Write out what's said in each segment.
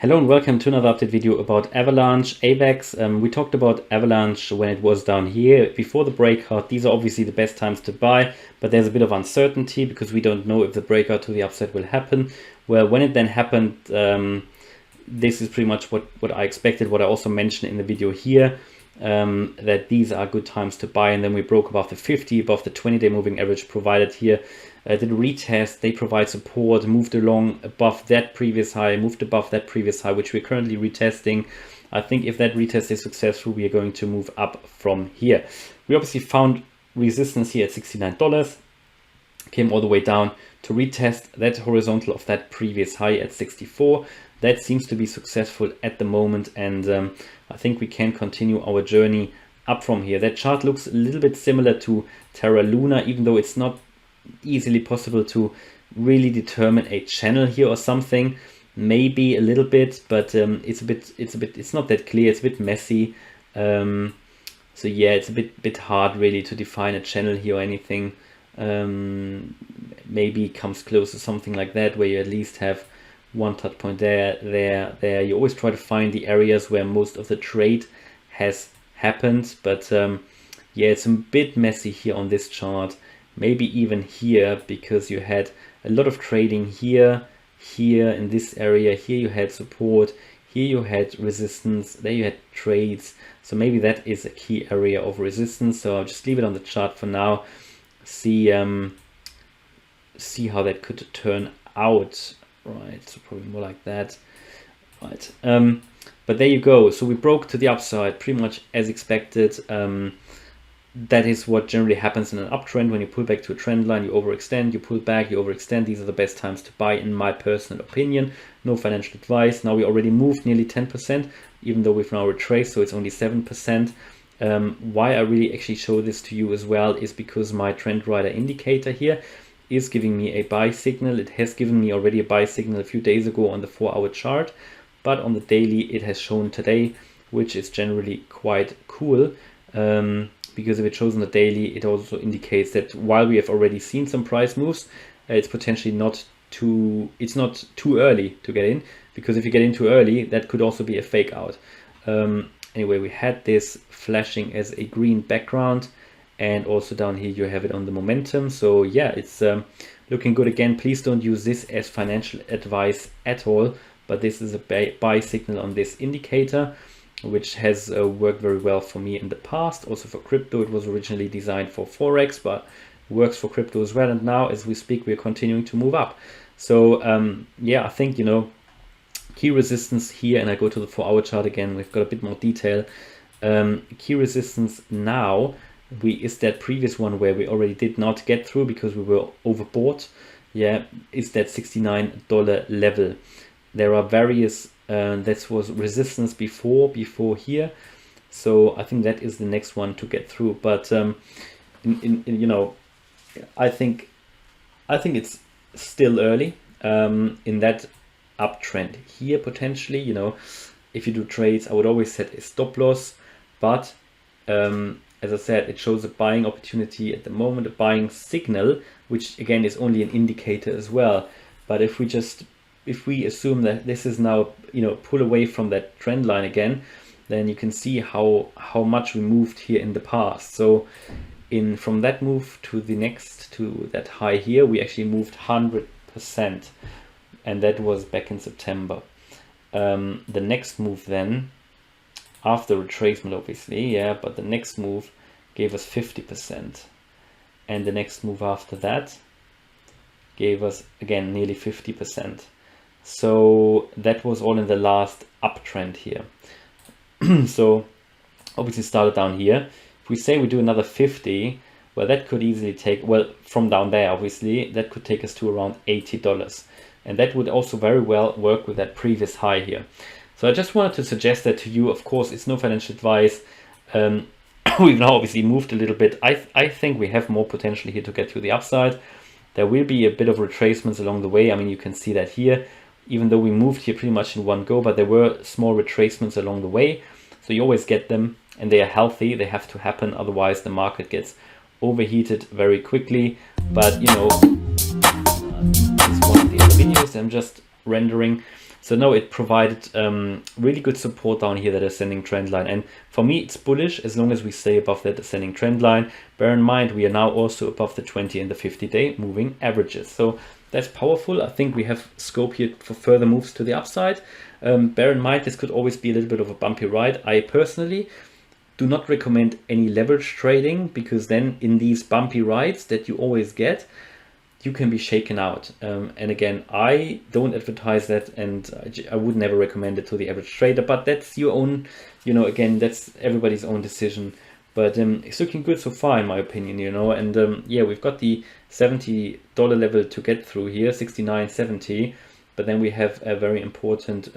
Hello and welcome to another update video about Avalanche AVAX. We talked about Avalanche when it was down here before the breakout. These are obviously the best times to buy, but there's a bit of uncertainty because we don't know if the breakout to the upside will happen. Well, when it then happened, this is pretty much what I expected, what I also mentioned in the video here, that these are good times to buy. And then we broke above the 50, above the 20-day moving average provided here. Did a retest, they provide support, moved along above that previous high, moved above that previous high, which we're currently retesting. I think if that retest is successful, we are going to move up from here. We obviously found resistance here at $69, came all the way down to retest that horizontal of that previous high at 64. That seems to be successful at the moment, and I think we can continue our journey up from here. That chart looks a little bit similar to Terra Luna, even though it's not easily possible to really determine a channel here or something. Maybe a little bit, but it's not that clear. It's a bit messy. So yeah, it's a bit hard really to define a channel here or anything. Maybe comes close to something like that, where you at least have one touch point there. You always try to find the areas where most of the trade has happened, but yeah, it's a bit messy here on this chart. Maybe even here, because you had a lot of trading here in this area. Here you had support, here you had resistance, there you had trades. So maybe that is a key area of resistance. So I'll just leave it on the chart for now. See how that could turn out. Right, so probably more like that. Right, but there you go. So we broke to the upside pretty much as expected. That is what generally happens in an uptrend. When you pull back to a trend line, you overextend, you pull back, you overextend. These are the best times to buy, in my personal opinion. No financial advice. Now we already moved nearly 10%, even though we've now retraced, so it's only 7%. Why I really actually show this to you as well is because my trend rider indicator here is giving me a buy signal. It has given me already a buy signal a few days ago on the 4-hour chart, but on the daily it has shown today, which is generally quite cool. Because if it shows on the daily, it also indicates that while we have already seen some price moves, it's potentially not too early to get in, because if you get in too early, that could also be a fake out. Anyway, we had this flashing as a green background, and also down here you have it on the momentum. So yeah, it's looking good again. Please don't use this as financial advice at all, but this is a buy signal on this indicator, which has worked very well for me in the past. Also for crypto, it was originally designed for Forex, but works for crypto as well. And now as we speak, we're continuing to move up. So yeah, I think, you know, key resistance here, and I go to the 4-hour chart again, we've got a bit more detail. Key resistance now is that previous one where we already did not get through because we were overbought. Yeah, is that $69 level. There are various that was resistance before here, so I think that is the next one to get through. But you know, I think it's still early in that uptrend here. Potentially, you know, if you do trades, I would always set a stop loss, but as I said, it shows a buying opportunity at the moment, a buying signal, which again is only an indicator as well. But if we assume that this is now, you know, pull away from that trend line again, then you can see how much we moved here in the past. So from that move to the next, to that high here, we actually moved 100%, and that was back in September. The next move then, after retracement obviously, yeah, but the next move gave us 50%, and the next move after that gave us again nearly 50%. So that was all in the last uptrend here. So obviously started down here. If we say we do another 50, well, that could easily take, well, from down there obviously, that could take us to around $80, and that would also very well work with that previous high here. So I just wanted to suggest that to you. Of course, it's no financial advice. We've now obviously moved a little bit. I think we have more potential here to get to the upside. There will be a bit of retracements along the way. I mean, you can see that here, even though we moved here pretty much in one go, but there were small retracements along the way. So you always get them, and they are healthy. They have to happen. Otherwise, the market gets overheated very quickly. But, you know, this is one of the other videos I'm just rendering. So no, it provided really good support down here, that ascending trend line. And for me, it's bullish as long as we stay above that ascending trend line. Bear in mind, we are now also above the 20 and the 50-day moving averages. So that's powerful. I think we have scope here for further moves to the upside. Bear in mind, this could always be a little bit of a bumpy ride. I personally do not recommend any leverage trading, because then in these bumpy rides that you always get, you can be shaken out. And again, I don't advertise that, and I would never recommend it to the average trader, but that's your own, again, that's everybody's own decision. But it's looking good so far, in my opinion, and yeah, we've got the $70 level to get through here, 69.70, but then we have a very important,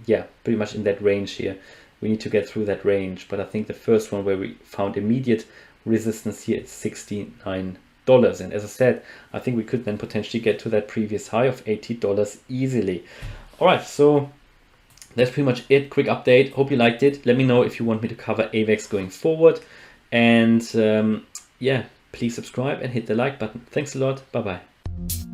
yeah, pretty much in that range here. We need to get through that range, but I think the first one where we found immediate resistance here is $69. And as I said, I think we could then potentially get to that previous high of $80 easily. All right, so that's pretty much it. Quick update. Hope you liked it. Let me know if you want me to cover AVAX going forward. And yeah, please subscribe and hit the like button. Thanks a lot. Bye-bye.